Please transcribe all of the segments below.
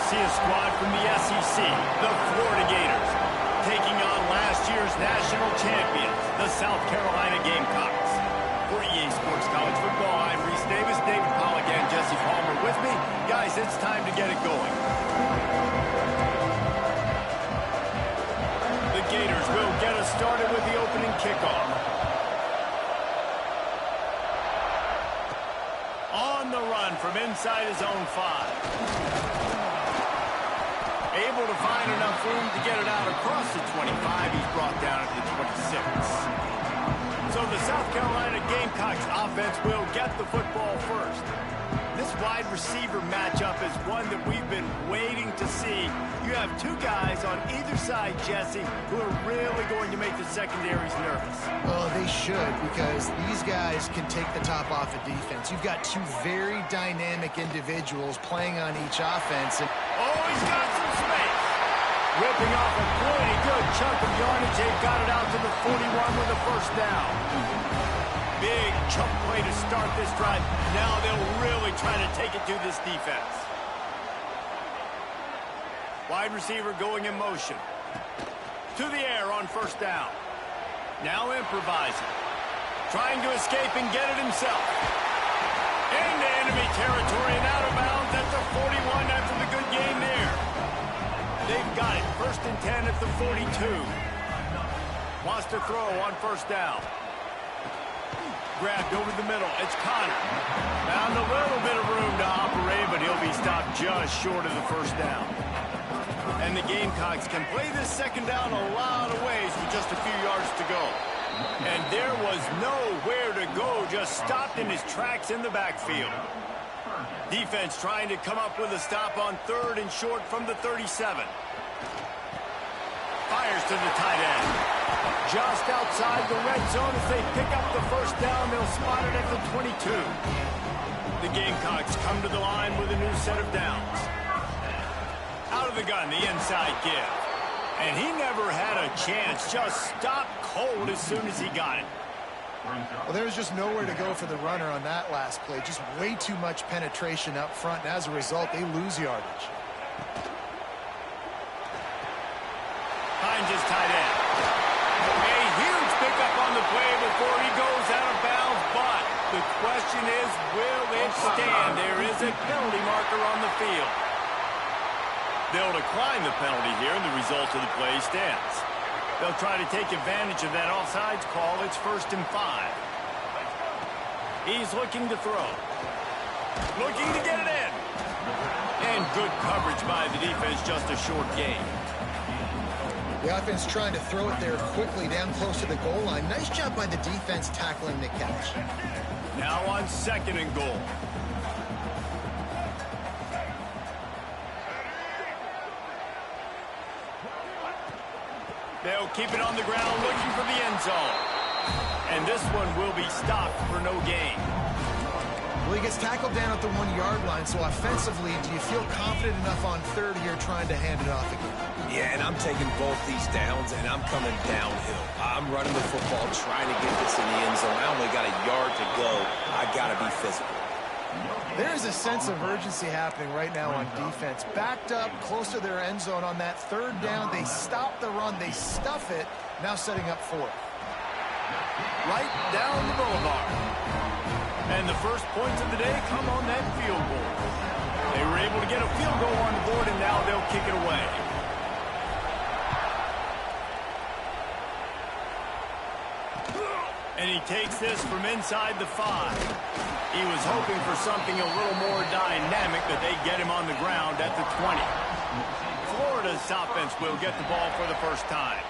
see a squad from the SEC, the Florida Gators, taking on last year's national champions, the South Carolina Gamecocks. For EA Sports College Football, I'm Reese Davis, David Pollack, and Jesse Palmer with me. Guys, it's time to get it going. The Gators will get us started with the opening kickoff. On the run from inside his own 5. Able to find enough room to get it out across the 25. He's brought down at the 26. So the South Carolina Gamecocks offense will get the football first. This wide receiver matchup is one that we've been waiting to see. You have two guys on either side, Jesse, who are really going to make the secondaries nervous. Well, they should, because these guys can take the top off of defense. You've got two very dynamic individuals playing on each offense. Oh, he's got some space. Ripping off a pretty good chunk of yardage. They've got it out to the 41 with a first down. Big chunk play to start this drive. Now they'll really try to take it to this defense. Wide receiver going in motion. To the air on first down. Now improvising. Trying to escape and get it himself. Into enemy territory and out of bounds at the 41 after the good game there. They've got it. First and 10 at the 42. Wants to throw on first down. Grabbed over the middle. It's Connor. Found a little bit of room to operate, but he'll be stopped just short of the first down. And the Gamecocks can play this second down a lot of ways with just a few yards to go. And there was nowhere to go, just stopped in his tracks in the backfield. Defense trying to come up with a stop on third and short from the 37. Fires to the tight end. Just outside the red zone as they pick up the first down. They'll spot it at the 22. The Gamecocks come to the line with a new set of downs. Out of the gun, the inside give. And he never had a chance. Just stopped cold as soon as he got it. Well, there was just nowhere to go for the runner on that last play. Just way too much penetration up front, and as a result, they lose yardage. Finds his tight end. A huge pickup on the play before he goes out of bounds, but the question is, will it stand? There is a penalty marker on the field. They'll decline the penalty here, and the result of the play stands. They'll try to take advantage of that offsides call. It's 1st and 5. He's looking to throw. Looking to get it in. And good coverage by the defense, just a short gain. The offense trying to throw it there quickly down close to the goal line. Nice job by the defense tackling the catch. Now on 2nd and goal. They'll keep it on the ground looking for the end zone. And this one will be stopped for no gain. Well, he gets tackled down at the 1-yard line, so offensively, do you feel confident enough on third here trying to hand it off again? Yeah, and I'm taking both these downs, and I'm coming downhill. I'm running the football, trying to get this in the end zone. I only got a yard to go. I got to be physical. There is a sense of urgency happening right now on defense. Backed up, close to their end zone on that third down. They stop the run. They stuff it. Now setting up fourth. Right down the boulevard. And the first points of the day come on that field goal. They were able to get a field goal on the board, and now they'll kick it away. And he takes this from inside the 5. He was hoping for something a little more dynamic, but they get him on the ground at the 20. Florida's offense will get the ball for the first time.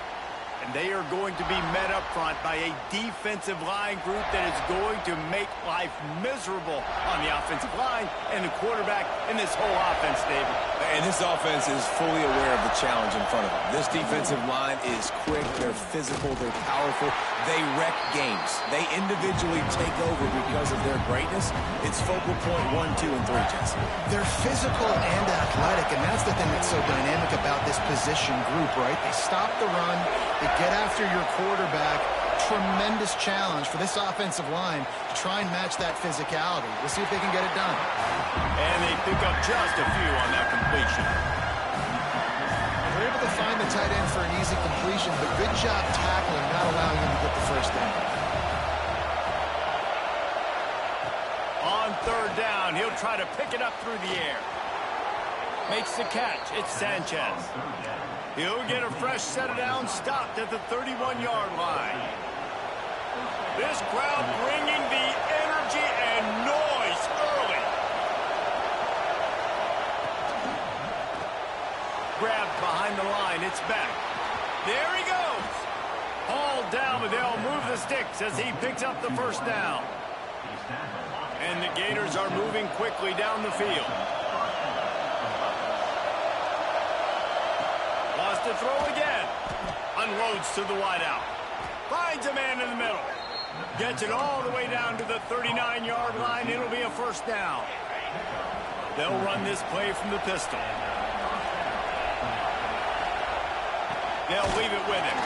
And they are going to be met up front by a defensive line group that is going to make life miserable on the offensive line and the quarterback in this whole offense, David. And this offense is fully aware of the challenge in front of them. This defensive line is quick, they're physical, they're powerful, they wreck games. They individually take over because of their greatness. It's focal point 1, 2, and 3, Jesse. They're physical and athletic, and that's the thing that's so dynamic about this position group, right? They stop the run, they get after your quarterback, tremendous challenge for this offensive line to try and match that physicality. We'll see if they can get it done. And they pick up just a few on that completion. They're able to find the tight end for an easy completion, but good job tackling, not allowing him to get the first down. On third down, he'll try to pick it up through the air. Makes the catch. It's Sanchez. He'll get a fresh set of downs, stopped at the 31-yard line. This crowd bringing the energy and noise early. Grabbed behind the line. It's back. There he goes. Hauled down, but they'll move the sticks as he picks up the first down. And the Gators are moving quickly down the field. Wants to throw again. Unloads to the wideout. Finds a man in the middle. Gets it all the way down to the 39-yard line. It'll be a first down. They'll run this play from the pistol. They'll leave it with him.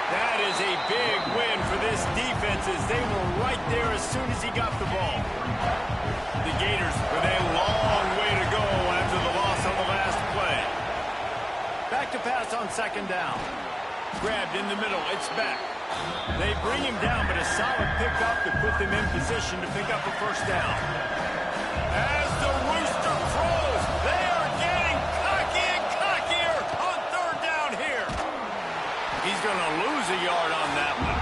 That is a big win for this defense as they were right there as soon as he got the ball. The Gators with a long way to go after the loss on the last play. Back to pass on second down. Grabbed in the middle. It's back. They bring him down, but a solid pickup to put them in position to pick up a first down. As the rooster crows, they are getting cocky and cockier on third down here. He's going to lose a yard on that one.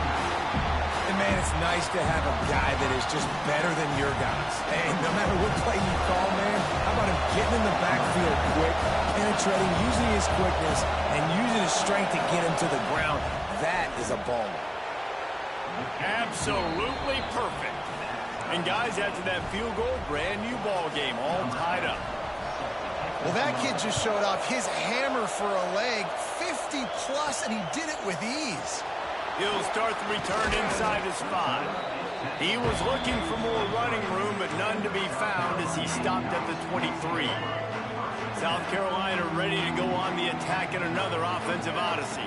And, man, it's nice to have a guy that is just better than your guys. Hey, no matter what play you call, man, how about him getting in the backfield quick, penetrating, using his quickness, and using his strength to get him to the ground. That is a baller. Absolutely perfect. And, guys, after that field goal, brand new ball game, all tied up. Well, that kid just showed off his hammer for a leg, 50-plus, and he did it with ease. He'll start the return inside his 5. He was looking for more running room, but none to be found as he stopped at the 23. South Carolina ready to go on the attack in another offensive odyssey.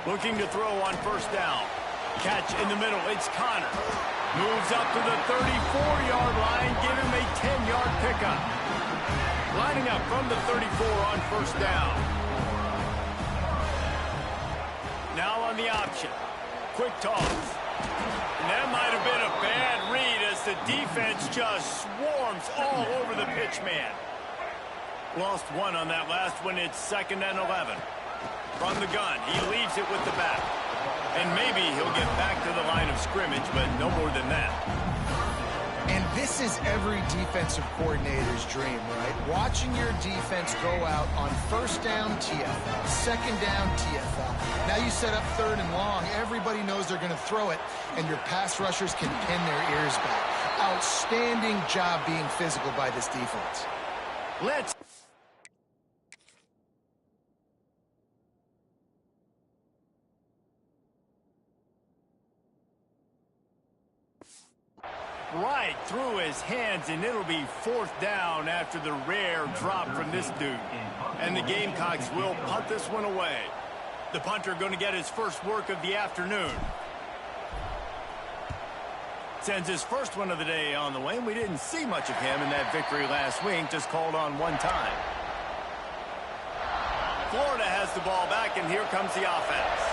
Looking to throw on first down. Catch in the middle. It's Connor. Moves up to the 34-yard line. Give him a 10-yard pickup. Lining up from the 34 on first down. Now on the option. Quick toss. And that might have been a bad read as the defense just swarms all over the pitch man. Lost one on that last one. It's 2nd and 11. From the gun, he leaves it with the back. And maybe he'll get back to the line of scrimmage, but no more than that. And this is every defensive coordinator's dream, right? Watching your defense go out on first down, TFL, second down, TFL. Now you set up third and long. Everybody knows they're going to throw it, and your pass rushers can pin their ears back. Outstanding job being physical by this defense. Let's... right through his hands, and it'll be 4th down after the rare drop from this dude. And the Gamecocks will punt this one away. The punter going to get his first work of the afternoon. Sends his first one of the day on the way, and we didn't see much of him in that victory last week, just called on one time. Florida has the ball back, and here comes the offense.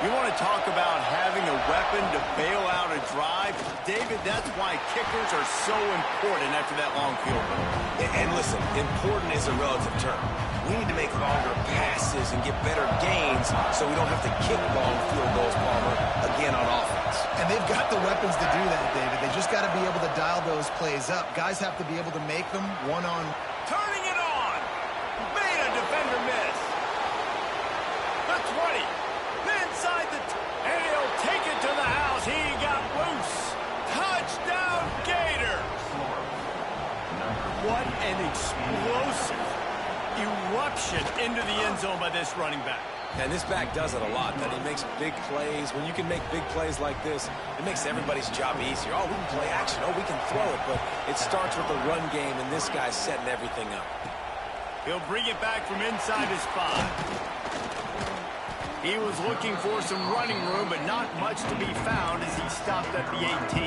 You want to talk about having a weapon to bail out a drive? David, that's why kickers are so important after that long field goal. And listen, important is a relative term. We need to make longer passes and get better gains so we don't have to kick long field goals, Palmer, again on offense. And they've got the weapons to do that, David. They just got to be able to dial those plays up. Guys have to be able to make them one-on. Turning it on. Made a defender miss. The 20. Inside the... and he'll take it to the house. He got loose. Touchdown, Gators. What an explosive eruption into the end zone by this running back. And this back does it a lot, that he makes big plays. When you can make big plays like this, it makes everybody's job easier. Oh, we can play action. Oh, we can throw it. But it starts with the run game, and this guy's setting everything up. He'll bring it back from inside his 5. He was looking for some running room, but not much to be found as he stopped at the 18.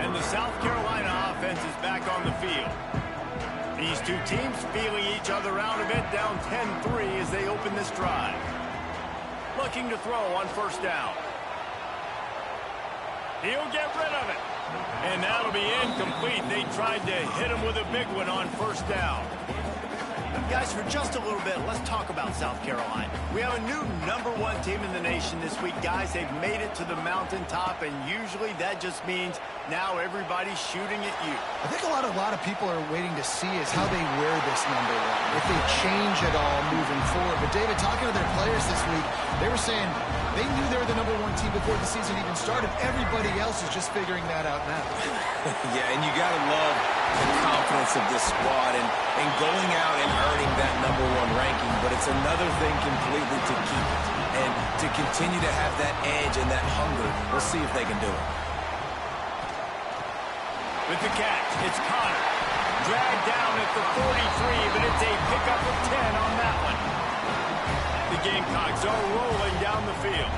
And the South Carolina offense is back on the field. These two teams feeling each other out a bit, down 10-3 as they open this drive. Looking to throw on first down. He'll get rid of it. And that'll be incomplete. They tried to hit him with a big one on first down. Guys, for just a little bit, let's talk about South Carolina. We have a new #1 team in the nation this week. Guys, they've made it to the mountaintop, and usually that just means now everybody's shooting at you. I think a lot of people are waiting to see is how they wear this #1, if they change at all moving forward. But, David, talking to their players this week, they were saying they knew they were the #1 team before the season even started. Everybody else is just figuring that out now. Yeah, and you got to love the confidence of this squad and going out and earning that #1 ranking, but it's another thing completely to keep it and to continue to have that edge and that hunger. We'll see if they can do it. With the catch, it's Connor. Dragged down at the 43, but it's a pickup of 10 on that one. The Gamecocks are rolling down the field.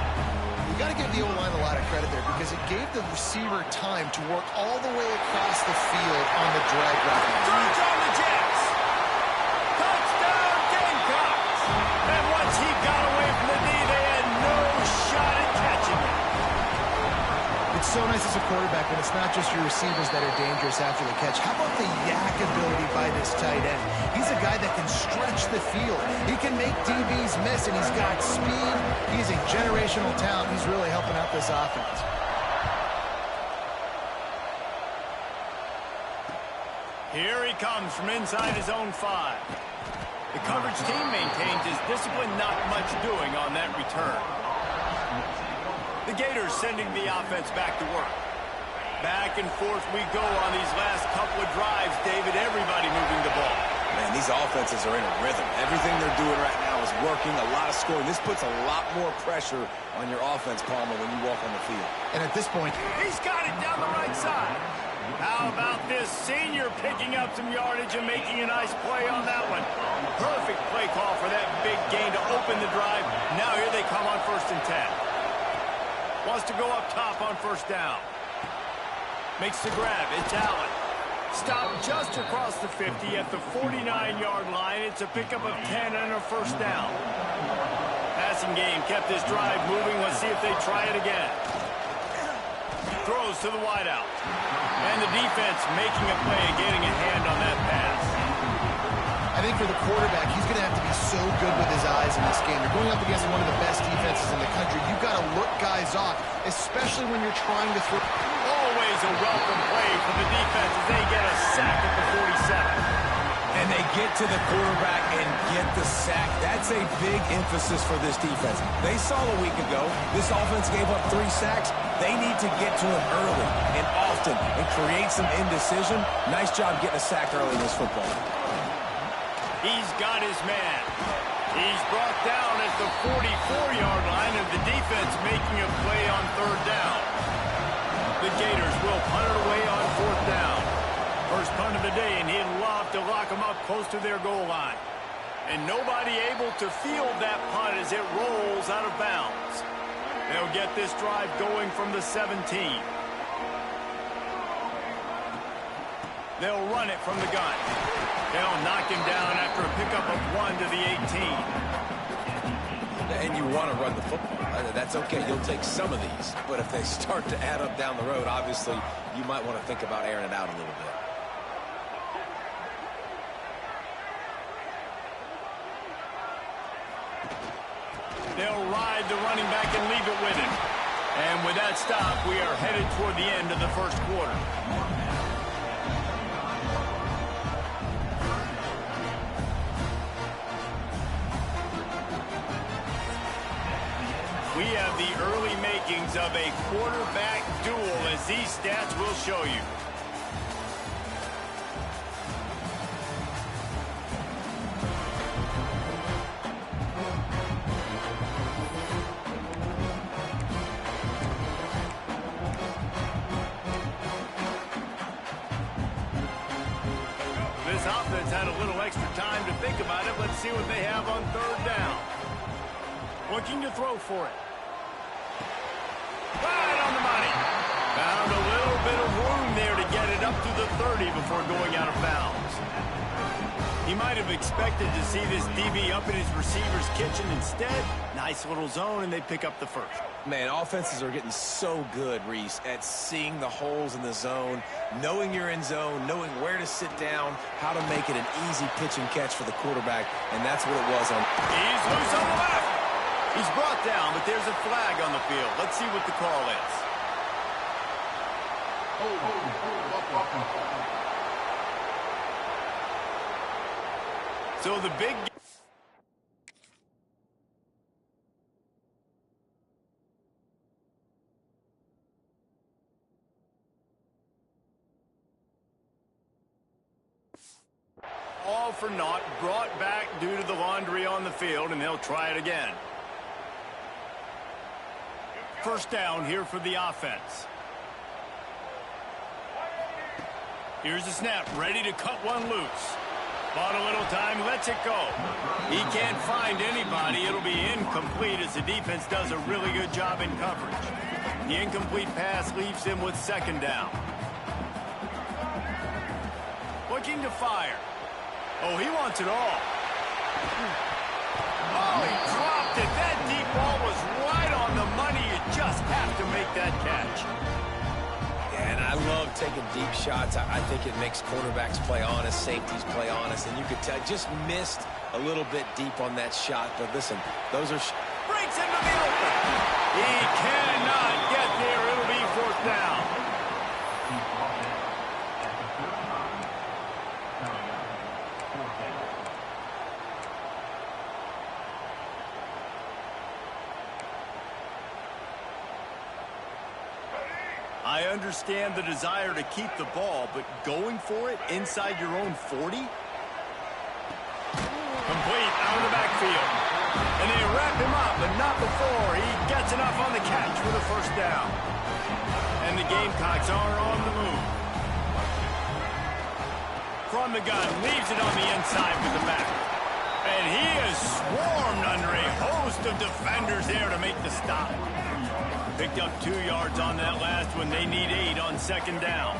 You got to give the O-line a lot of credit there because it gave the receiver time to work all the way across the field on the drag route. Throws on the Jets. Touchdown, Gamecocks. And once he got away from the knee, they had no shot at catching him. It's so nice as a quarterback when it's not just your receivers that are dangerous after the catch. How about the yak ability by this tight end? He's a guy that can stretch the field. He can make DBs miss, and he's got speed. He's a generational talent. He's really helping out this offense. Here he comes from inside his own 5. The coverage team maintains his discipline, not much doing on that return. The Gators sending the offense back to work. Back and forth we go on these last couple of drives, David. Everybody moving the ball. Man, these offenses are in a rhythm. Everything they're doing right now is working, a lot of scoring. This puts a lot more pressure on your offense, Palmer, when you walk on the field. And at this point, he's got it down the right side. How about this senior picking up some yardage and making a nice play on that one? Perfect play call for that big gain to open the drive. Now here they come on 1st and 10. Wants to go up top on first down. Makes the grab. It's Allen. Stopped just across the 50 at the 49-yard line. It's a pickup of 10 and a first down. Passing game kept this drive moving. Let's see if they try it again. Throws to the wideout. And the defense making a play and getting a hand on that pass. I think for the quarterback, he's going to have to be so good with his eyes in this game. You're going up against one of the best defenses in the country. You've got to look guys off, especially when you're trying to throw. Always a welcome play for the defense as they get a sack at the 47. And they get to the quarterback and get the sack. That's a big emphasis for this defense. They saw a week ago, this offense gave up 3 sacks. They need to get to it early and often and create some indecision. Nice job getting a sack early in this football. He's got his man. He's brought down at the 44-yard line, and the defense making a play on 3rd down. The Gators will punt it away on 4th down. First punt of the day, and he'd love to lock them up close to their goal line. And nobody able to field that punt as it rolls out of bounds. They'll get this drive going from the 17. They'll run it from the gun. They'll knock him down after a pickup of 1 to the 18. And you want to run the football. That's okay. You'll take some of these. But if they start to add up down the road, obviously, you might want to think about airing it out a little bit. They'll ride the running back and leave it with him. And with that stop, we are headed toward the end of the first quarter. We have the early makings of a quarterback duel, as these stats will show you. This offense had a little extra time to think about it. Let's see what they have on 3rd down. Looking to throw for it. Right on the money. Found a little bit of room there to get it up to the 30 before going out of bounds. He might have expected to see this DB up in his receiver's kitchen. Instead, nice little zone, and they pick up the first. Man, offenses are getting so good, Reese, at seeing the holes in the zone, knowing you're in zone, knowing where to sit down, how to make it an easy pitch and catch for the quarterback, and that's what it was on. He's loose on the left. He's brought down, but there's a flag on the field. Let's see what the call is. So the big... all for naught, brought back due to the laundry on the field, and they'll try it again. First down here for the offense. Here's the snap, ready to cut one loose. Bought a little time, lets it go. He can't find anybody. It'll be incomplete as the defense does a really good job in coverage. The incomplete pass leaves him with second down. Looking to fire. Oh, he wants it all. Oh, he dropped it. That deep ball was right on the money. You just have to make that catch. And I love taking deep shots. I think it makes cornerbacks play honest, safeties play honest, and you could tell just missed a little bit deep on that shot. But listen, those are... Breaks into the open. He cannot get there. It'll be fourth down. I understand the desire to keep the ball, but going for it inside your own 40? Complete out of the backfield. And they wrap him up, but not before he gets enough on the catch for the first down. And the Gamecocks are on the move. From the gun, leaves it on the inside with the back. And he is swarmed under a host of defenders there to make the stop. Picked up 2 yards on that last one. They need 8 on second down.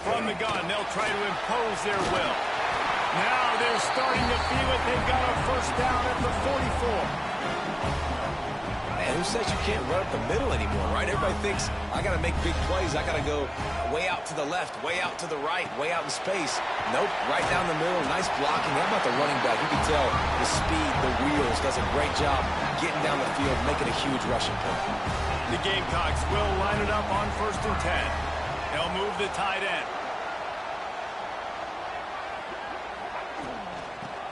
From the gun, they'll try to impose their will. Now they're starting to feel it. They've got a first down at the 44. Man, who says you can't run up the middle anymore, right? Everybody thinks, I got to make big plays. I got to go way out to the left, way out to the right, way out in space. Nope, right down the middle. Nice blocking. How about the running back? You can tell the speed, the wheels, does a great job getting down the field, making a huge rushing play. The Gamecocks will line it up on 1st and 10. They'll move the tight end.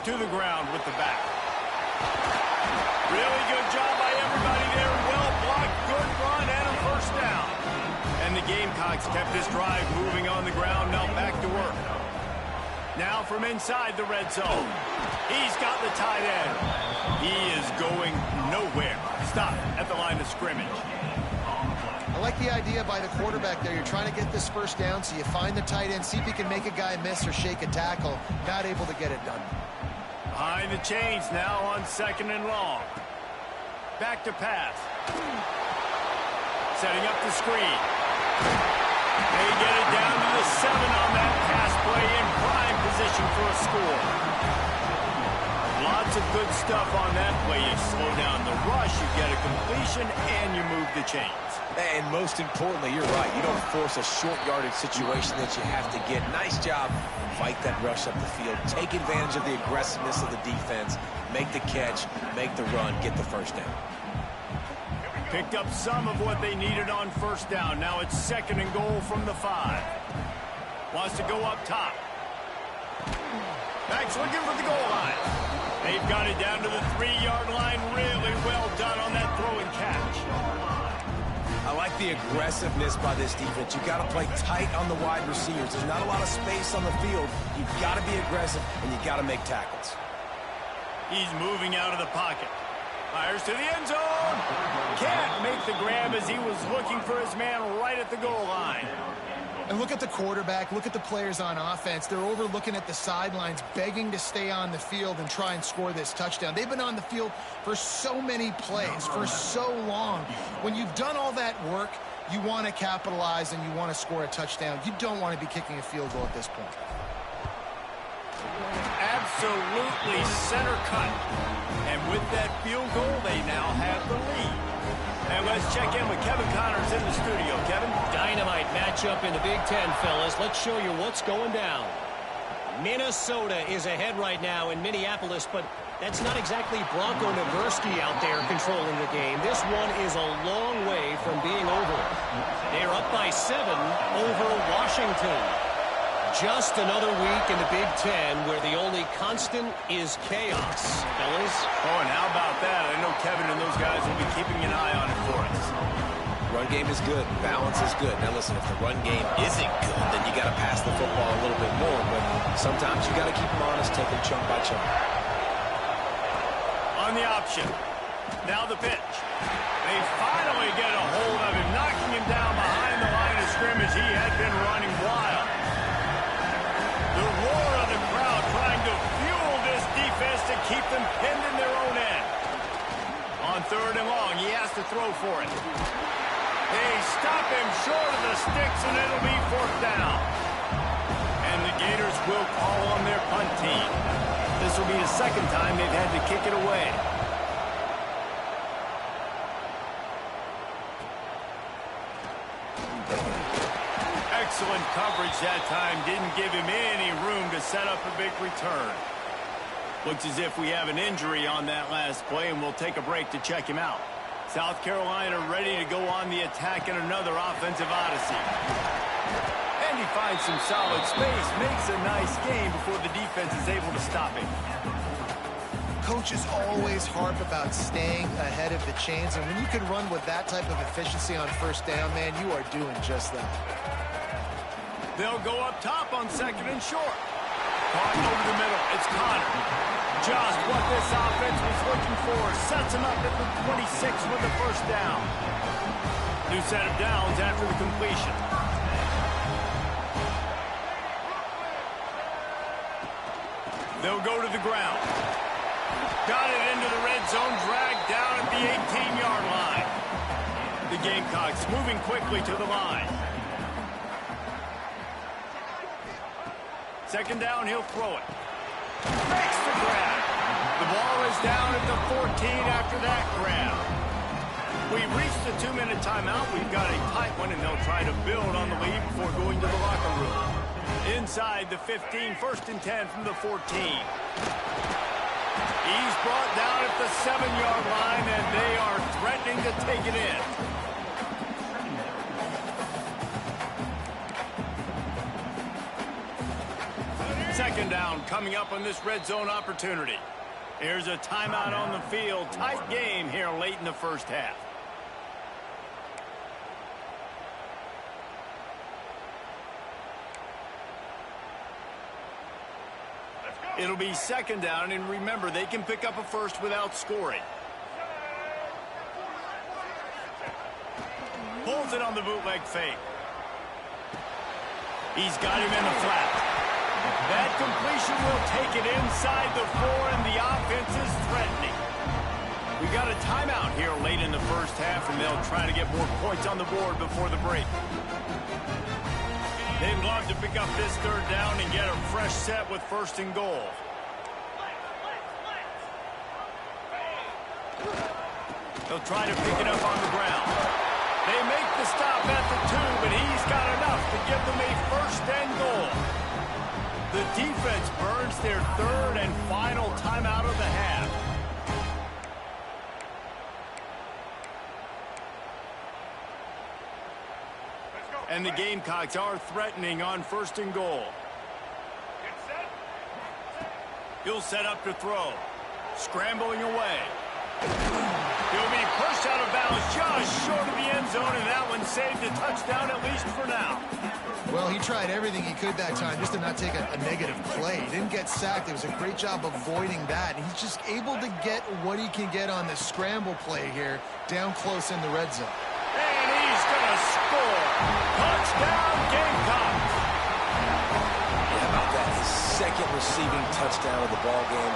To the ground with the back. Really good job by everybody there. Well blocked, good run, and a first down. And the Gamecocks kept this drive moving on the ground. Now back to work. Now from inside the red zone. He's got the tight end. He is going nowhere. Stop at the line of scrimmage. I like the idea by the quarterback there. You're trying to get this first down, so you find the tight end, see if you can make a guy miss or shake a tackle. Not able to get it done. Behind the chains now on 2nd and long. Back to pass. Setting up the screen. They get it down to the 7 on that pass play in prime position for a score. Lots of good stuff on that play. You slow down the rush, you get a completion, and you move the chains. And most importantly, you're right. You don't force a short yardage situation that you have to get. Nice job. Fight that rush up the field. Take advantage of the aggressiveness of the defense. Make the catch. Make the run. Get the first down. Picked up some of what they needed on first down. Now it's 2nd and goal from the 5. Wants to go up top. Backs looking for the goal line. They've got it down to the 3-yard line. Really well done on that throw and catch. I like the aggressiveness by this defense. You've got to play tight on the wide receivers. There's not a lot of space on the field. You've got to be aggressive, and you've got to make tackles. He's moving out of the pocket. Fires to the end zone. Can't make the grab as he was looking for his man right at the goal line. And look at the quarterback, look at the players on offense. They're over looking at the sidelines, begging to stay on the field and try and score this touchdown. They've been on the field for so many plays, for so long. When you've done all that work, you want to capitalize and you want to score a touchdown. You don't want to be kicking a field goal at this point. Absolutely center cut. And with that field goal, they now have the lead. And let's check in with Kevin Connors in the studio. Kevin? Dynamite matchup in the Big Ten, fellas. Let's show you what's going down. Minnesota is ahead right now in Minneapolis, but that's not exactly Bronco Nagurski out there controlling the game. This one is a long way from being over. They're up by 7 over Washington. Just another week in the Big Ten where the only constant is chaos, fellas. Oh, and how about that? I know Kevin and those guys will be keeping an eye on it for us. Run game is good. Balance is good. Now, listen, if the run game isn't good, then you got to pass the football a little bit more. But sometimes you got to keep them honest, take them chunk by chunk. On the option. Now the pitch. They finally get a hold of him, knocking him down behind the line of scrimmage. He had been running wild. The roar of the crowd trying to fuel this defense to keep them pinned in their own end. On 3rd and long, he has to throw for it. They stop him short of the sticks, and it'll be 4th down. And the Gators will call on their punt team. This will be the 2nd time they've had to kick it away. Excellent coverage that time. Didn't give him any room to set up a big return. Looks as if we have an injury on that last play, and we'll take a break to check him out. South Carolina ready to go on the attack in another offensive odyssey. And he finds some solid space, makes a nice game before the defense is able to stop him. Coaches always harp about staying ahead of the chains, and when you can run with that type of efficiency on 1st down, man, you are doing just that. They'll go up top on 2nd and short. Caught over the middle. It's Connor. Just what this offense was looking for. Sets him up at the 26 with the 1st down. New set of downs after the completion. They'll go to the ground. Got it into the red zone. Dragged down at the 18-yard line. The Gamecocks moving quickly to the line. 2nd down, he'll throw it. Makes the grab. The ball is down at the 14 after that grab. We reached the 2-minute timeout. We've got a tight one, and they'll try to build on the lead before going to the locker room. Inside the 15, 1st and 10 from the 14. He's brought down at the 7-yard line, and they are threatening to take it in. Second down coming up on this red zone opportunity. Here's a timeout on the field. Tight game here late in the 1st half. It'll be 2nd down, and remember, they can pick up a 1st without scoring. Pulls it on the bootleg fake. He's got him in the flat. That completion will take it inside the 4, and the offense is threatening. We got a timeout here late in the 1st half, and they'll try to get more points on the board before the break. They'd love to pick up this 3rd down and get a fresh set with 1st and goal. They'll try to pick it up on the ground. They make the stop at the 2, but he's got enough to give them a 1st and goal. The defense burns their 3rd and final timeout of the half. And the Gamecocks are threatening on 1st and goal. He'll set up to throw. Scrambling away. He'll be pushed out of bounds just short of the end zone, and that one saved a touchdown at least for now. Well, he tried everything he could that time just to not take a negative play. He didn't get sacked. It was a great job avoiding that. And he's just able to get what he can get on the scramble play here down close in the red zone. And he's going to score. Touchdown, Gamecocks. touchdown of the ball game.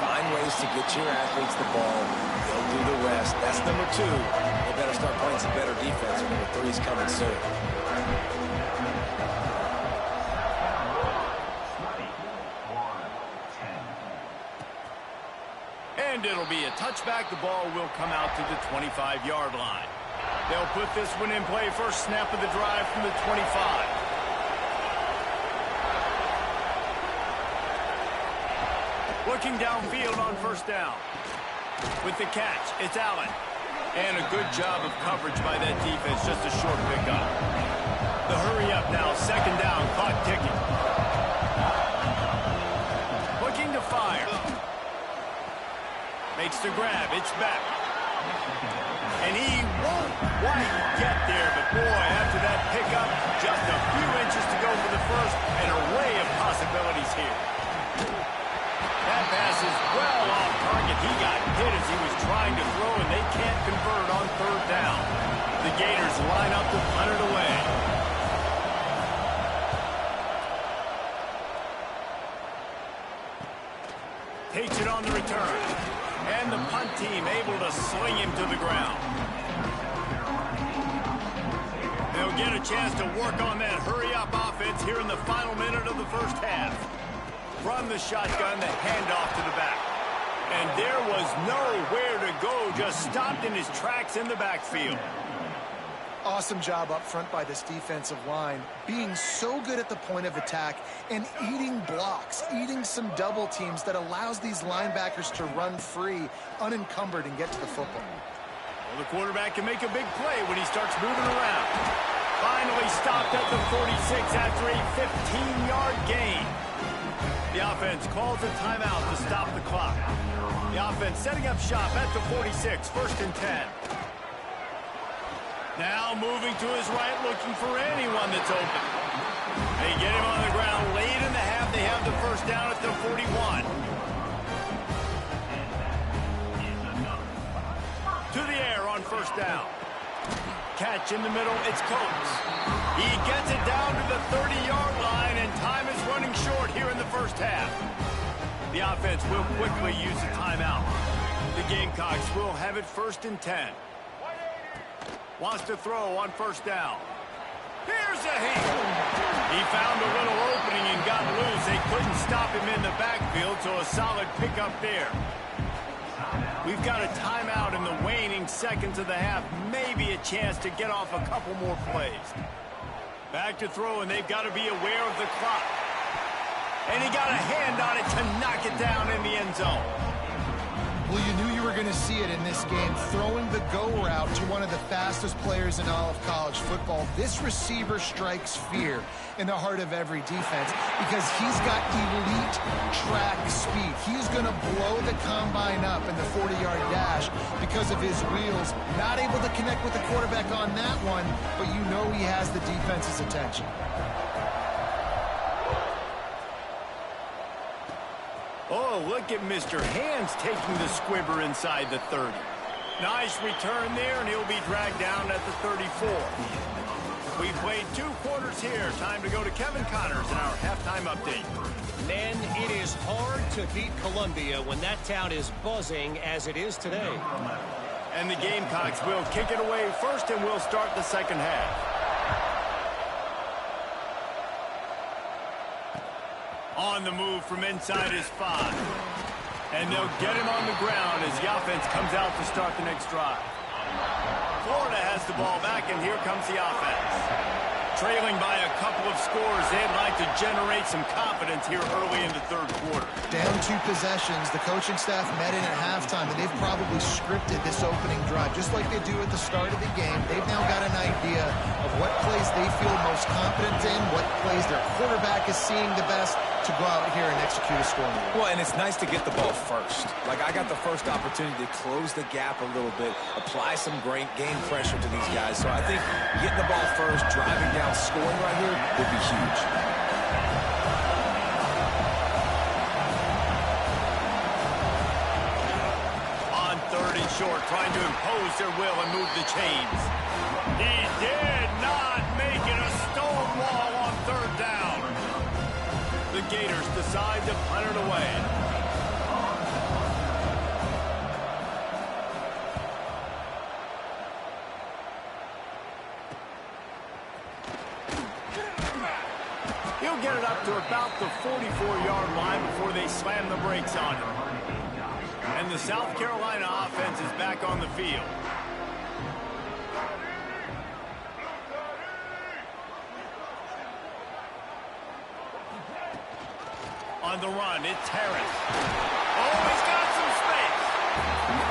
Find ways to get your athletes the ball. They'll do the rest. That's number 2. They better start playing some better defense, and number 3 is coming soon. And it'll be a touchback. The ball will come out to the 25-yard line. They'll put this one in play. First snap of the drive from the 25. Looking downfield on first down. With the catch, it's Allen. And a good job of coverage by that defense. Just a short pickup. The hurry up now. Second down. Clock ticking. Looking to fire. Makes the grab. It's back. And he won't quite get there. But, boy, after that pickup, just a few inches to go for the first. An array of possibilities here. That pass is well off target. He got hit as he was trying to throw, and they can't convert on third down. The Gators line up to punt it away. Takes it on the return. And the punt team able to sling him to the ground. They'll get a chance to work on that hurry-up offense here in the final minute of the first half. From the shotgun, the handoff to the back. And there was nowhere to go, just stopped in his tracks in the backfield. Awesome job up front by this defensive line, being so good at the point of attack and eating blocks, eating some double teams that allows these linebackers to run free, unencumbered, and get to the football. Well, the quarterback can make a big play when he starts moving around. Finally stopped at the 46 after a 15-yard gain. The offense calls a timeout to stop the clock. The offense setting up shop at the 46, first and 10. Now moving to his right, looking for anyone that's open. They get him on the ground late in the half. They have the first down at the 41. To the air on first down. Catch in the middle, it's Coates. He gets it down to the 30-yard line, and time is running short here in the first half. The offense will quickly use a timeout. The Gamecocks will have it first and 10. Wants to throw on first down. Here's a hit. He found a little opening and got loose. They couldn't stop him in the backfield, so a solid pickup there. We've got a timeout in the waning seconds of the half. Maybe a chance to get off a couple more plays. Back to throw, and they've got to be aware of the clock. And he got a hand on it to knock it down in the end zone. Well, you knew you were going to see it in this game, throwing the go route to one of the fastest players in all of college football. This receiver strikes fear in the heart of every defense because he's got elite track speed. He's going to blow the combine up in the 40-yard dash because of his wheels. Not able to connect with the quarterback on that one, but you know he has the defense's attention. Oh, look at Mr. Hands taking the squibber inside the 30. Nice return there, and he'll be dragged down at the 34. We played 2 quarters here. Time to go to Kevin Connors in our halftime update. Men, it is hard to beat Columbia when that town is buzzing as it is today. And the Gamecocks will kick it away first, and we'll start the second half. On the move from inside his 5. And they'll get him on the ground as the offense comes out to start the next drive. Florida has the ball back, and here comes the offense. Trailing by a couple of scores, they'd like to generate some confidence here early in the third quarter. Down 2 possessions, the coaching staff met in at halftime, and they've probably scripted this opening drive, just like they do at the start of the game. They've now got an idea of what plays they feel most confident in, what plays their quarterback is seeing the best to go out here and execute a scoring. Well, and it's nice to get the ball first. Like, I got the first opportunity to close the gap a little bit, apply some great game pressure to these guys. So I think getting the ball first, driving down, scoring right here would be huge. On third and short, trying to impose their will and move the chains. He did not make it a stone wall on third down. The Gators decide to punt it away. He'll get it up to about the 44-yard line before they slam the brakes on him. And the South Carolina offense is back on the field. On the run, it's Harris. Oh, he's got some space.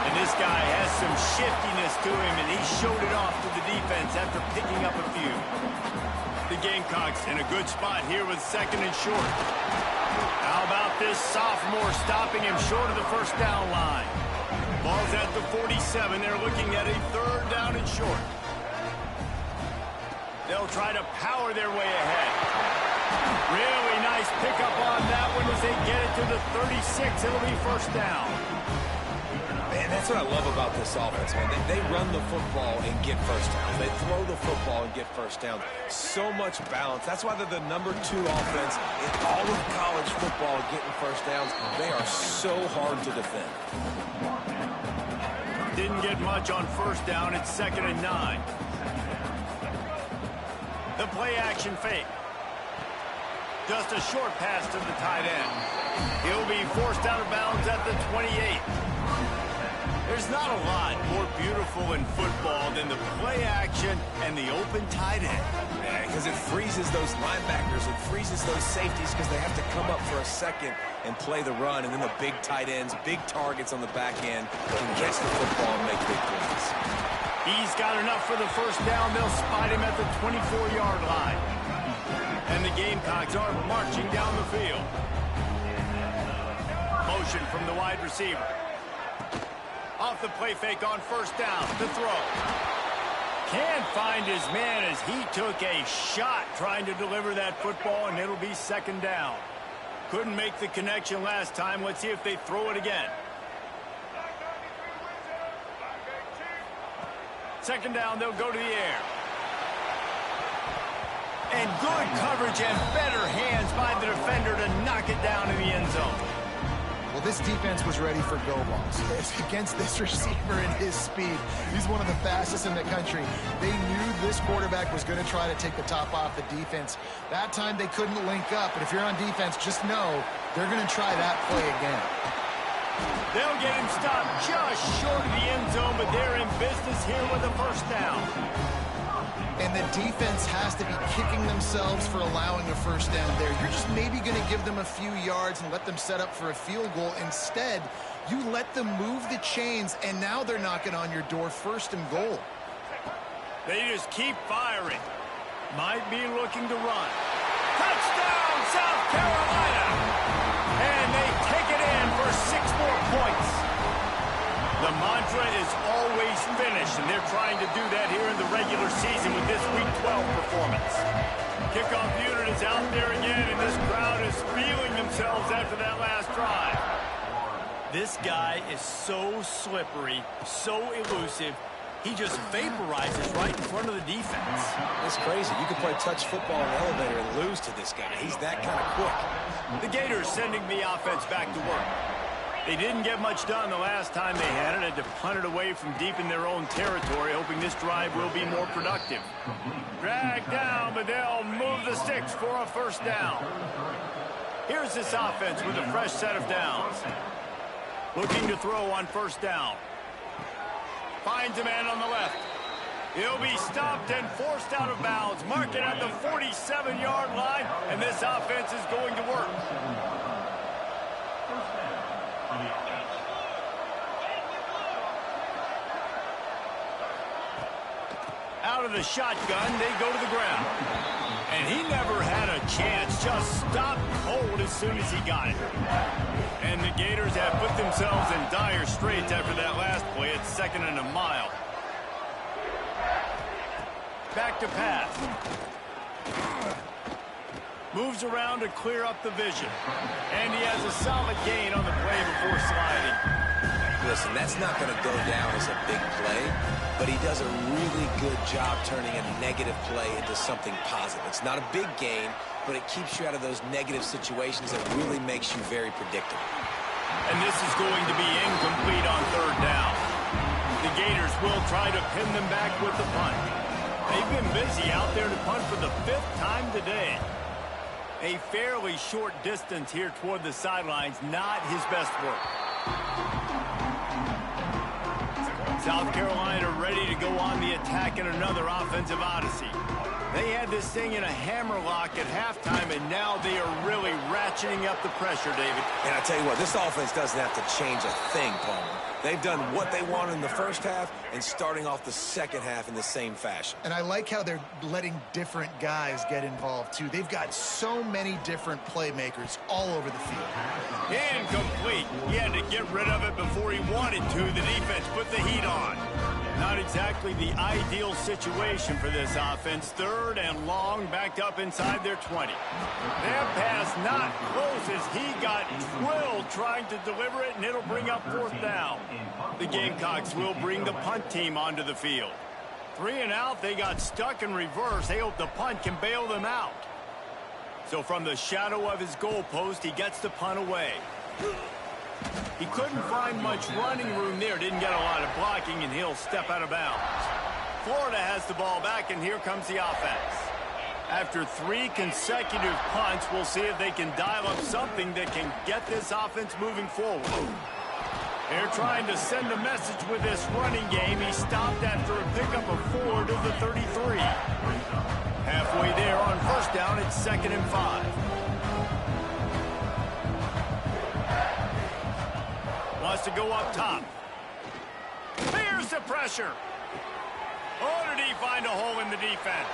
And this guy has some shiftiness to him, and he showed it off to the defense after picking up a few. The Gamecocks in a good spot here with 2nd and short. How about this sophomore stopping him short of the first down line? Ball's at the 47. They're looking at a 3rd down and short. They'll try to power their way ahead. Really nice pickup on that one as they get it to the 36. It'll be 1st down. Man, that's what I love about this offense, man. They run the football and get 1st downs. They throw the football and get 1st downs. So much balance. That's why they're the #2 offense in all of college football getting 1st downs. They are so hard to defend. Didn't get much on 1st down. It's 2nd and 9. The play action fake. Just a short pass to the tight end. He'll be forced out of bounds at the 28. There's not a lot more beautiful in football than the play action and the open tight end. Yeah, because it freezes those linebackers. It freezes those safeties because they have to come up for a second and play the run. And then the big tight ends, big targets on the back end can catch the football and make big plays. He's got enough for the 1st down. They'll spot him at the 24-yard line. And the Gamecocks are marching down the field. Motion from the wide receiver. Off the play fake on 1st down to throw. Can't find his man as he took a shot trying to deliver that football, and it'll be 2nd down. Couldn't make the connection last time. Let's see if they throw it again. 2nd down, they'll go to the air. And good coverage and better hands by the defender to knock it down in the end zone. Well, this defense was ready for go balls. Against this receiver and his speed, he's one of the fastest in the country. They knew this quarterback was going to try to take the top off the defense. That time they couldn't link up, but if you're on defense, just know they're going to try that play again. They'll get him stopped just short of the end zone, but they're in business here with a 1st down. And the defense has to be kicking themselves for allowing a 1st down there. You're just maybe going to give them a few yards and let them set up for a field goal. Instead, you let them move the chains, and now they're knocking on your door 1st and goal. They just keep firing. Might be looking to run. Touchdown, South Carolina! And they take it in for 6 more points. The mantra is always finish, and they're trying to do that here in the regular season with this Week 12 performance. Kickoff unit is out there again, and this crowd is feeling themselves after that last drive. This guy is so slippery, so elusive. He just vaporizes right in front of the defense. It's crazy. You can play touch football in the elevator and lose to this guy. He's that kind of quick. The Gators sending the offense back to work. They didn't get much done the last time they had it. Had to punt it away from deep in their own territory, hoping this drive will be more productive. Dragged down, but they'll move the sticks for a 1st down. Here's this offense with a fresh set of downs. Looking to throw on 1st down. Finds a man on the left. He'll be stopped and forced out of bounds. Mark it at the 47-yard line, and this offense is going to work. Out of the shotgun, they go to the ground. And he never had a chance, just stopped cold as soon as he got it. And the Gators have put themselves in dire straits after that last play. It's 2nd and a mile. Back to pass. Moves around to clear up the vision. And he has a solid gain on the play before sliding. Listen, that's not going to go down as a big play, but he does a really good job turning a negative play into something positive. It's not a big gain, but it keeps you out of those negative situations that really makes you very predictable. And this is going to be incomplete on third down. The Gators will try to pin them back with the punt. They've been busy out there to punt for the 5th time today. A fairly short distance here toward the sidelines, not his best work. South Carolina ready to go on the attack in another offensive odyssey. They had this thing in a hammerlock at halftime, and now they are really ratcheting up the pressure, David. And I tell you what, this offense doesn't have to change a thing, Palmer. They've done what they wanted in the first half and starting off the second half in the same fashion. And I like how they're letting different guys get involved, too. They've got so many different playmakers all over the field. Incomplete. He had to get rid of it before he wanted to. The defense put the heat on. Not exactly the ideal situation for this offense. 3rd and long, backed up inside their 20. Their pass not close as he got drilled trying to deliver it, and it'll bring up 4th down. The Gamecocks will bring the punt team onto the field. 3 and out, they got stuck in reverse. They hope the punt can bail them out. So from the shadow of his goalpost, he gets the punt away. He couldn't find much running room there, didn't get a lot of blocking, and he'll step out of bounds. Florida has the ball back, and here comes the offense. After 3 consecutive punts, we'll see if they can dial up something that can get this offense moving forward. They're trying to send a message with this running game. He stopped after a pickup of 4 to the 33. Halfway there on 1st down, it's 2nd and 5. Wants to go up top. Here's the pressure. Oh, did he find a hole in the defense?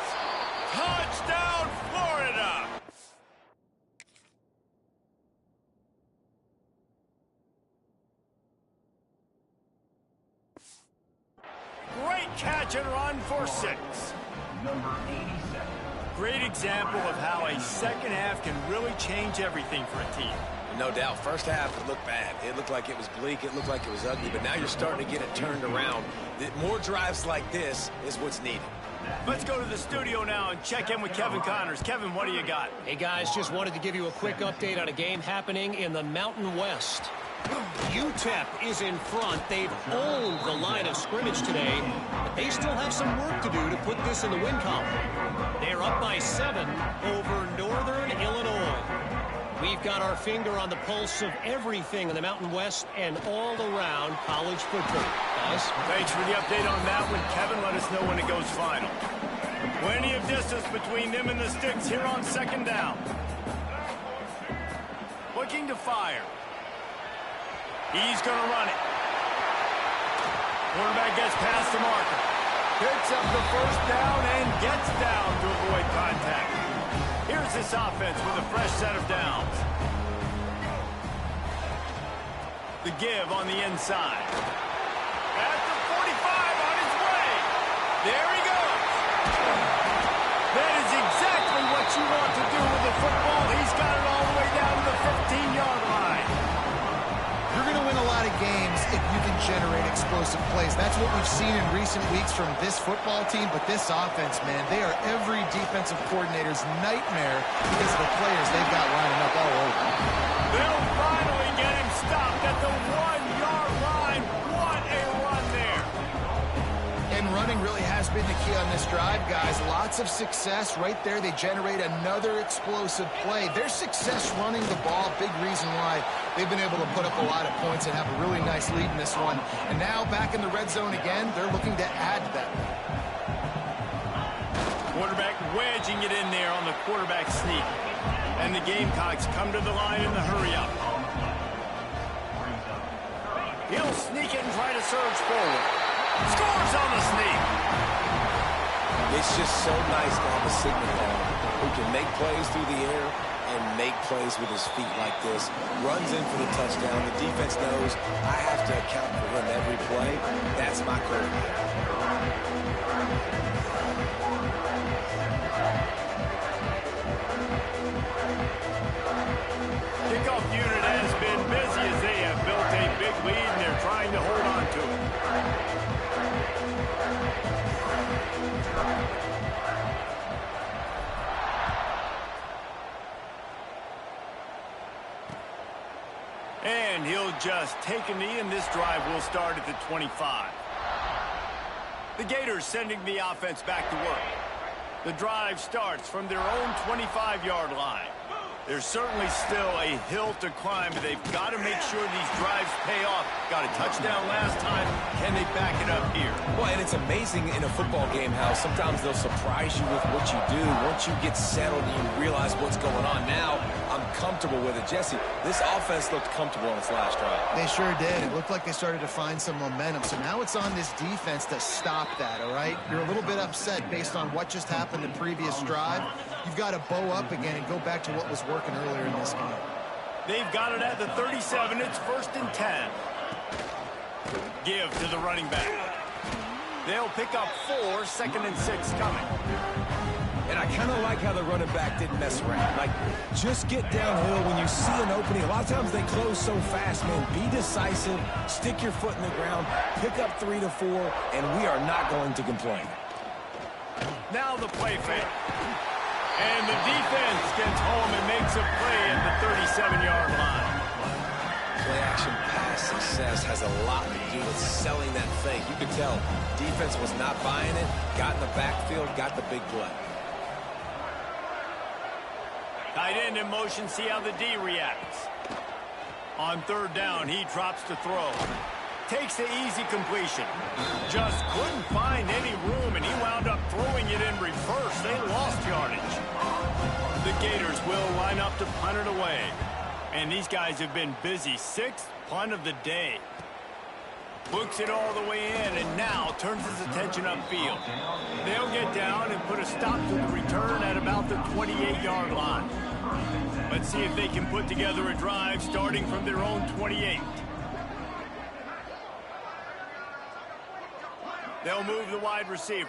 Touchdown, Florida! Great catch and run for 6. Number 87. Great example of how a second half can really change everything for a team. No doubt. First half, it looked bad. It looked like it was bleak. It looked like it was ugly. But now you're starting to get it turned around. More drives like this is what's needed. Let's go to the studio now and check in with Kevin Connors. Kevin, what do you got? Hey, guys, just wanted to give you a quick update on a game happening in the Mountain West. UTEP is in front. They've owned the line of scrimmage today, but they still have some work to do to put this in the win column. They're up by 7 over Northern Illinois. We've got our finger on the pulse of everything in the Mountain West and all around college football. Guys? Thanks for the update on that one, Kevin. Let us know when it goes final. Plenty of distance between them and the sticks here on 2nd down. Looking to fire. He's going to run it. Quarterback gets past the marker. Picks up the 1st down and gets down to avoid contact. Here's this offense with a fresh set of downs. The give on the inside. At the 45 on his way. There he goes. That is exactly what you want to do with the football. He's got it all the way down to the 15-yard line. You're going to win a lot of games if you can generate explosive plays. That's what we've seen in recent weeks from this football team, but this offense, man, they are every defensive coordinator's nightmare because of the players they've got lining up all over. They'll finally get him stopped at the 1-yard line. What a run there. And running really has been the key on this drive, guys. Lots of success right there. They generate another explosive play. Their success running the ball, big reason why they've been able to put up a lot of points and have a really nice lead in this one. And now back in the red zone again, they're looking to add to that. Quarterback wedging it in there on the quarterback sneak. And the Gamecocks come to the line in the hurry-up. He'll sneak it and try to surge forward. Scores on the sneak. It's just so nice to have a signal guard who can make plays through the air and make plays with his feet like this. Runs in for the touchdown. The defense knows I have to account for him every play. That's my quarterback. Kickoff unit has been busy as they have built a big lead, and they're trying to And he'll just take a knee, and this drive will start at the 25. The Gators sending the offense back to work. The drive starts from their own 25-yard line. There's certainly still a hill to climb, but they've got to make sure these drives pay off. Got a touchdown last time. Can they back it up here? Well, and it's amazing in a football game how sometimes they'll surprise you with what you do. Once you get settled and you realize what's going on now, I'm comfortable with it. Jesse, this offense looked comfortable on its last drive. They sure did. It looked like they started to find some momentum. So now it's on this defense to stop that, all right? You're a little bit upset based on what just happened the previous drive. You've got to bow up again and go back to what was working earlier in this game. They've got it at the 37. It's 1st and 10. Give to the running back. They'll pick up 4, 2nd and 6 coming. And I kind of like how the running back didn't mess around. Like, just get downhill when you see an opening. A lot of times they close so fast, man. Be decisive, stick your foot in the ground, pick up 3 to 4, and we are not going to complain. Now the play fake. And the defense gets home and makes a play at the 37-yard line. Play-action pass success has a lot to do with selling that fake. You could tell defense was not buying it, got in the backfield, got the big play. Tight end in motion, see how the D reacts. On 3rd down, he drops to throw. Takes the easy completion. Just couldn't find any room, and he wound up throwing it in reverse. They lost yardage. The Gators will line up to punt it away. And these guys have been busy. 6th punt of the day. Books it all the way in, and now turns his attention upfield. They'll get down and put a stop to the return at about the 28-yard line. Let's see if they can put together a drive starting from their own 28. They'll move the wide receiver.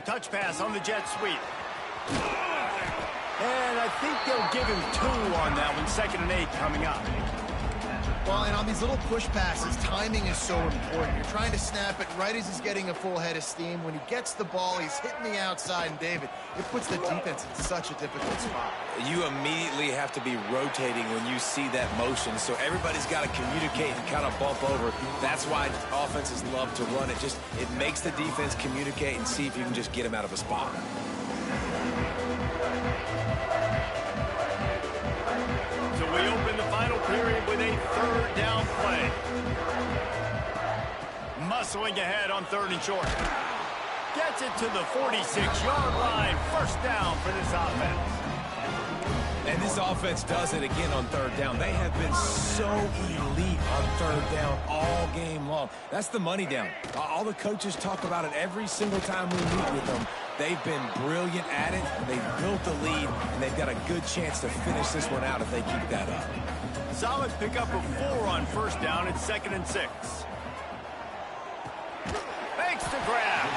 Touch pass on the jet sweep. And I think they'll give him 2 on that one. 2nd and 8 coming up. Well, and on these little push passes, timing is so important. You're trying to snap it right as he's getting a full head of steam. When he gets the ball, he's hitting the outside, and David, it puts the defense in such a difficult spot. You immediately have to be rotating when you see that motion, so everybody's got to communicate and kind of bump over. That's why offenses love to run it. It makes the defense communicate and see if you can just get him out of a spot. So we open the final period with a 3rd down play. Muscling ahead on 3rd and short. Gets it to the 46-yard line. 1st down for this offense. And this offense does it again on 3rd down. They have been so elite on 3rd down all game long. That's the money down. All the coaches talk about it every single time we meet with them. They've been brilliant at it. They've built the lead, and they've got a good chance to finish this one out if they keep that up. Solid pickup of 4 on 1st down. It's 2nd and 6. Makes the grab.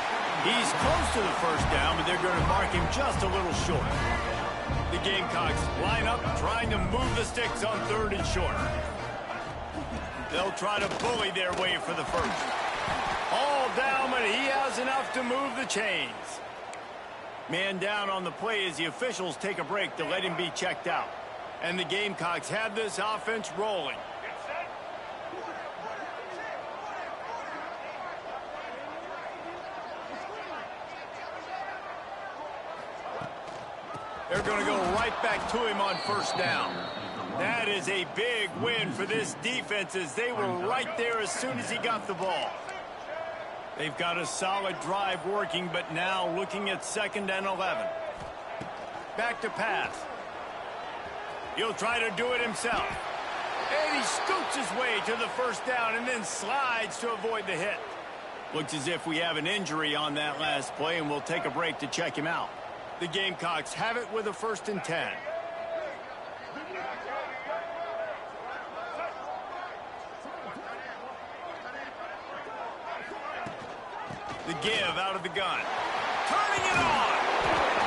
He's close to the 1st down, but they're going to mark him just a little short. The Gamecocks line up, trying to move the sticks on 3rd and short. They'll try to bully their way for the 1st. All down, but he has enough to move the chains. Man down on the play as the officials take a break to let him be checked out. And the Gamecocks have this offense rolling. They're going to go right back to him on 1st down. That is a big win for this defense as they were right there as soon as he got the ball. They've got a solid drive working, but now looking at 2nd and 11. Back to pass. He'll try to do it himself. And he scoots his way to the 1st down and then slides to avoid the hit. Looks as if we have an injury on that last play, and we'll take a break to check him out. The Gamecocks have it with a 1st and 10. The give out of the gun. Turning it on.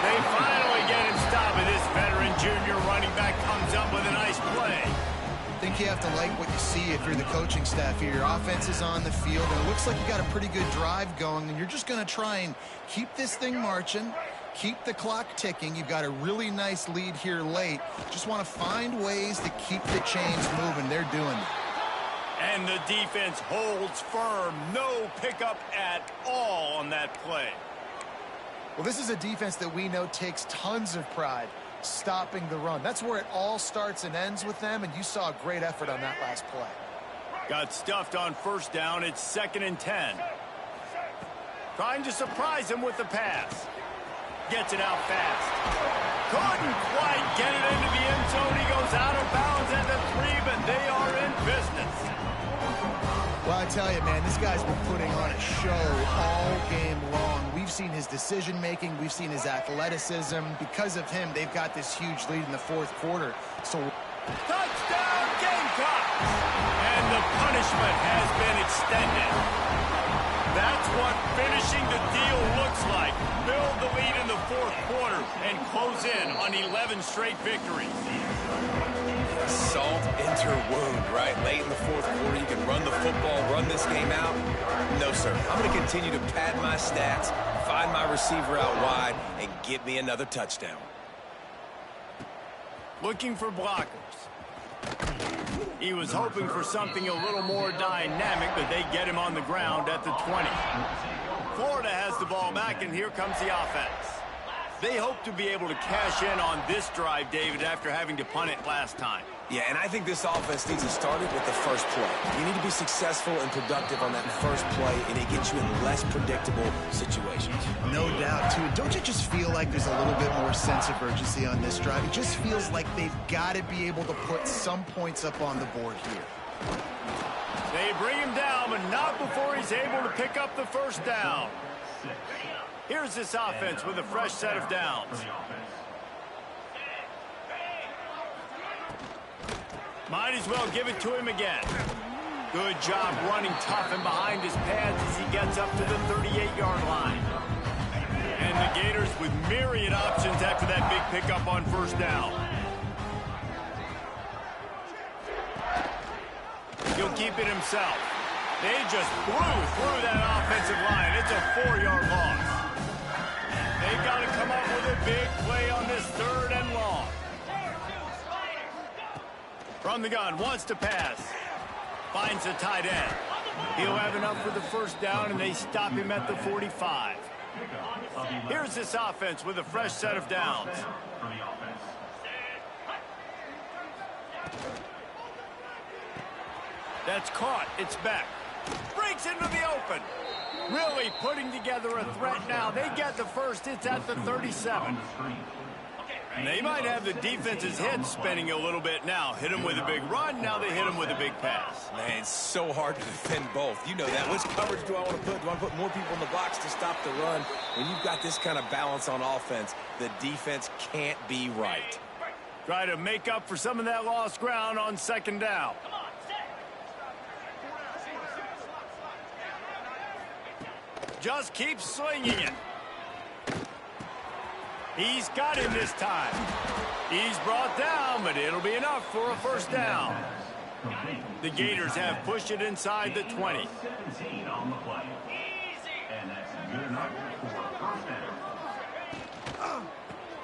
They finally get him stopped, and this veteran junior running back comes up with a nice play. I think you have to like what you see if you're the coaching staff here. Your offense is on the field, and it looks like you got a pretty good drive going, and you're just going to try and keep this thing marching. keep the clock ticking. You've got a really nice lead here late. Just want to find ways to keep the chains moving. They're doing it. And the defense holds firm. No pickup at all on that play. Well, this is a defense that we know takes tons of pride stopping the run. That's where it all starts and ends with them, and you saw a great effort on that last play. Got stuffed on first down. It's 2nd and 10. Trying to surprise him with the pass. Gets it out fast. Couldn't quite get it into the end zone. He goes out of bounds at the 3, but they are in business. Well, I tell you, man, this guy's been putting on a show all game long. We've seen his decision-making. We've seen his athleticism. Because of him, they've got this huge lead in the 4th quarter. So, touchdown, Gamecocks! And the punishment has been extended. That's what finishing the deal looks like. Build the lead in the 4th quarter and close in on 11 straight victories. Salt enter wound, right? Late in the 4th quarter, you can run the football, run this game out. No, sir. I'm going to continue to pad my stats, find my receiver out wide, and get me another touchdown. Looking for blockers. He was hoping for something a little more dynamic, but they get him on the ground at the 20. Florida has the ball back, and here comes the offense. They hope to be able to cash in on this drive, David, after having to punt it last time. Yeah, and I think this offense needs to start it with the first play. You need to be successful and productive on that first play, and it gets you in less predictable situations. no doubt, too. Don't you just feel like there's a little bit more sense of urgency on this drive? It just feels like they've got to be able to put some points up on the board here. They bring him down, but not before he's able to pick up the first down. Here's this offense with a fresh set of downs. Might as well give it to him again. Good job running tough and behind his pads as he gets up to the 38-yard line. And the Gators with myriad options after that big pickup on first down. He'll keep it himself. They just blew through that offensive line. It's a 4-yard loss. They've got to come up with a big play on this 3rd and long. From the gun, wants to pass. Finds the tight end. He'll have enough for the first down, and they stop him at the 45. Here's this offense with a fresh set of downs. That's caught. It's back. Breaks into the open. Really putting together a threat now. They get the first. It's at the 37. They might have the defense's head spinning a little bit now. Hit him with a big run. Now they hit him with a big pass. Man, it's so hard to defend both. You know that. Which coverage do I want to put? Do I want to put more people in the box to stop the run? When you've got this kind of balance on offense, the defense can't be right. Try to make up for some of that lost ground on 2nd down. Just keep slinging it. He's got him this time. He's brought down, but it'll be enough for a first down. The Gators have pushed it inside the 20.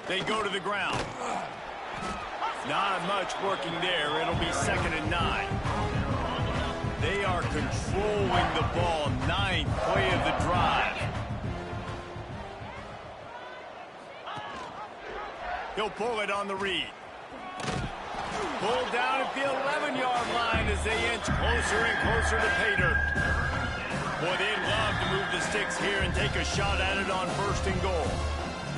They go to the ground. Not much working there. It'll be 2nd and 9. They are controlling the ball. 9th play of the drive. He'll pull it on the read. Pulled down at the 11-yard line as they inch closer and closer to pay dirt. Boy, they'd love to move the sticks here and take a shot at it on 1st and goal.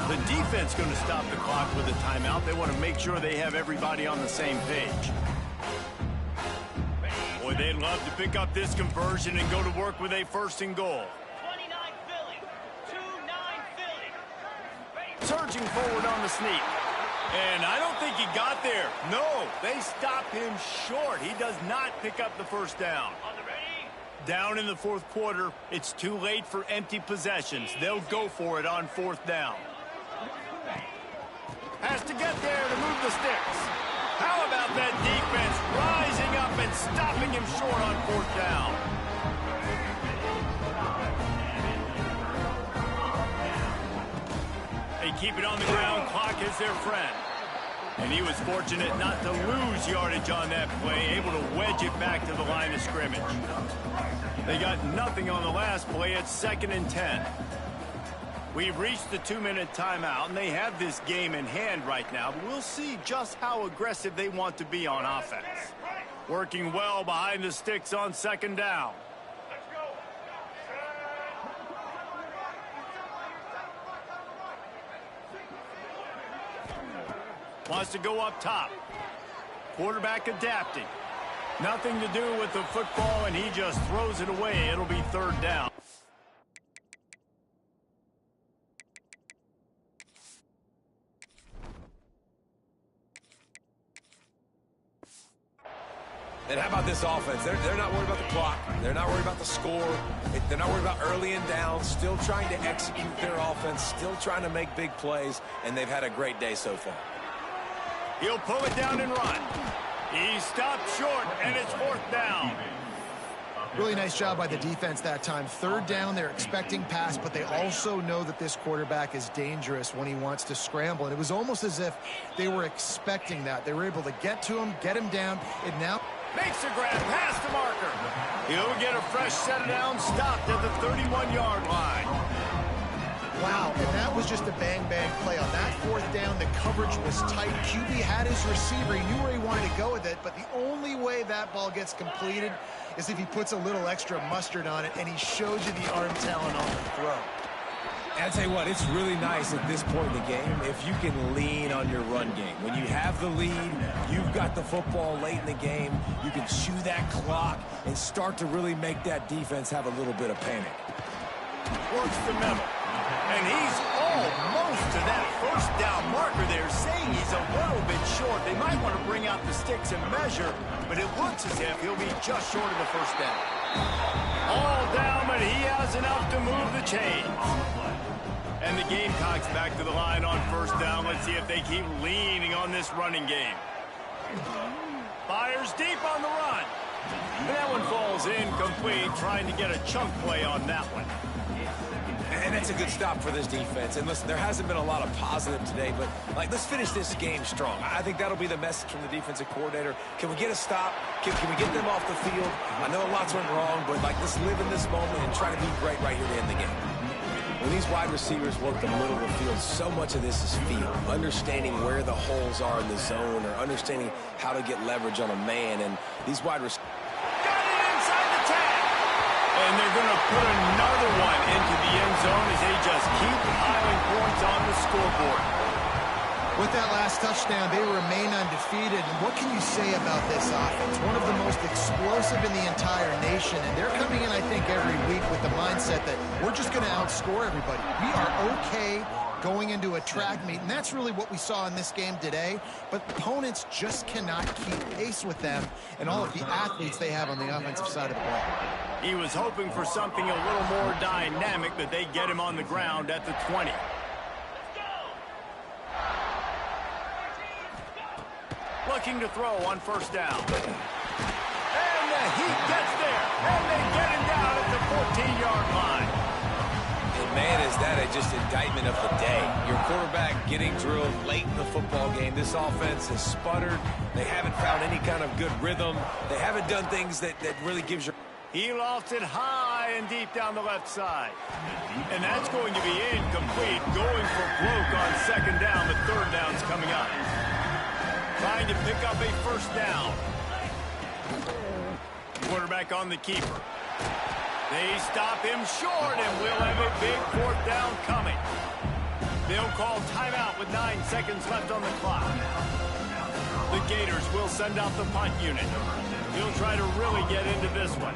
The defense going to stop the clock with a timeout. They want to make sure they have everybody on the same page. Boy, they'd love to pick up this conversion and go to work with a 1st and goal. 29 Philly. 2-9 Philly. Surging forward on the sneak. And I don't think he got there. No, they stop him short. He does not pick up the first down. On the ready. Down in the 4th quarter, it's too late for empty possessions. They'll go for it on 4th down. Has to get there to move the sticks. How about that defense rising up and stopping him short on 4th down? A keep it on the ground. Clock is their friend. And he was fortunate not to lose yardage on that play, able to wedge it back to the line of scrimmage. They got nothing on the last play. It's 2nd and 10. We've reached the 2-minute timeout, and they have this game in hand right now. But we'll see just how aggressive they want to be on offense. Working well behind the sticks on 2nd down. Wants to go up top. Quarterback adapting. Nothing to do with the football, and he just throws it away. It'll be 3rd down. And how about this offense? They're not worried about the clock. They're not worried about the score. They're not worried about early and down. Still trying to execute their offense. Still trying to make big plays. And they've had a great day so far. He'll pull it down and run. He stopped short, and it's 4th down. Really nice job by the defense that time. 3rd down, they're expecting pass, but they also know that this quarterback is dangerous when he wants to scramble. And it was almost as if they were expecting that. They were able to get to him, get him down, and now Makes a grab past the marker. He'll get a fresh set of downs, stopped at the 31-yard line. Wow, and that was just a bang-bang play. On that 4th down, the coverage was tight. QB had his receiver. He knew where he wanted to go with it, but the only way that ball gets completed is if he puts a little extra mustard on it, and he shows you the arm talent on the throw. And I'll tell you what, it's really nice at this point in the game if you can lean on your run game. When you have the lead, you've got the football late in the game, you can chew that clock and start to really make that defense have a little bit of panic. Works the middle. And he's almost to that 1st down marker there, saying he's a little bit short. They might want to bring out the sticks and measure, but it looks as if he'll be just short of the 1st down. All down, but he has enough to move the chains. And the Gamecocks back to the line on 1st down. Let's see if they keep leaning on this running game. Fires deep on the run. And that one falls incomplete, trying to get a chunk play on that one. And that's a good stop for this defense. And listen, there hasn't been a lot of positive today, but let's finish this game strong. I think that'll be the message from the defensive coordinator. Can we get a stop? Can we get them off the field? I know lots went wrong, but let's live in this moment and try to be great right here to end the game. When these wide receivers work the middle of the field, so much of this is feel. Understanding where the holes are in the zone, or understanding how to get leverage on a man. And these wide receivers got it inside the tag. And they're going to put another one into the end zone as they just keep piling points on the scoreboard. With that last touchdown, they remain undefeated. And what can you say about this offense? One of the most explosive in the entire nation. And they're coming in, I think, every week with the mindset that we're just going to outscore everybody. We are okay going into a track meet. And that's really what we saw in this game today. But opponents just cannot keep pace with them and all of the athletes they have on the offensive side of the ball. He was hoping for something a little more dynamic, but they get him on the ground at the 20. Looking to throw on 1st down. And he gets there. And they get him down at the 14-yard line. And man, is that just indictment of the day. Your quarterback getting drilled late in the football game. This offense has sputtered. They haven't found any kind of good rhythm. They haven't done things that really gives you... He lofts it high and deep down the left side. And that's going to be incomplete. Going for broke on 2nd down. The 3rd down's coming up. Trying to pick up a 1st down. Quarterback on the keeper. They stop him short, and we'll have a big 4th down coming. They'll call timeout with 9 seconds left on the clock. The Gators will send out the punt unit. He'll try to really get into this one.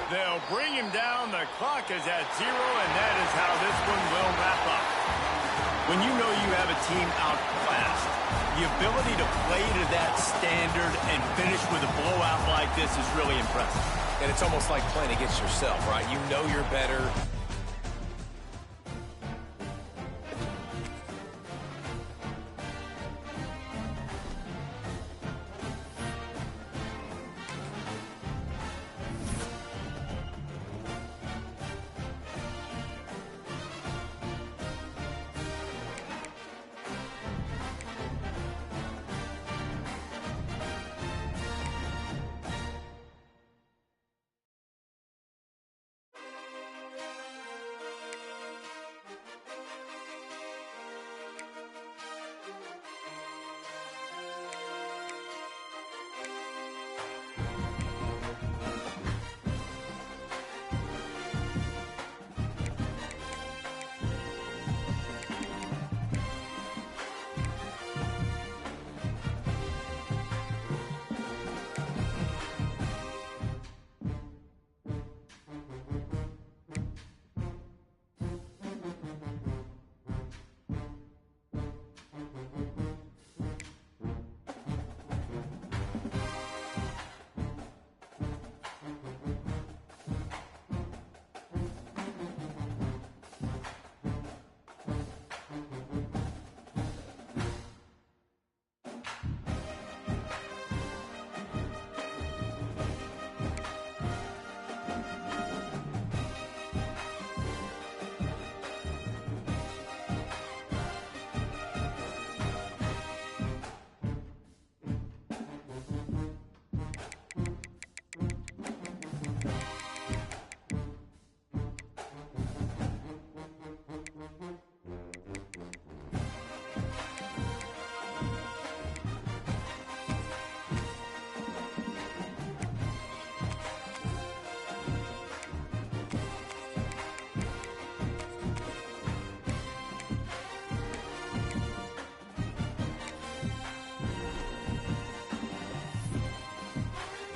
They'll bring him down. The clock is at 0, and that is how this one will wrap up. When you know you have a team outclassed, the ability to play to that standard and finish with a blowout like this is really impressive. And it's almost like playing against yourself, right? You know you're better.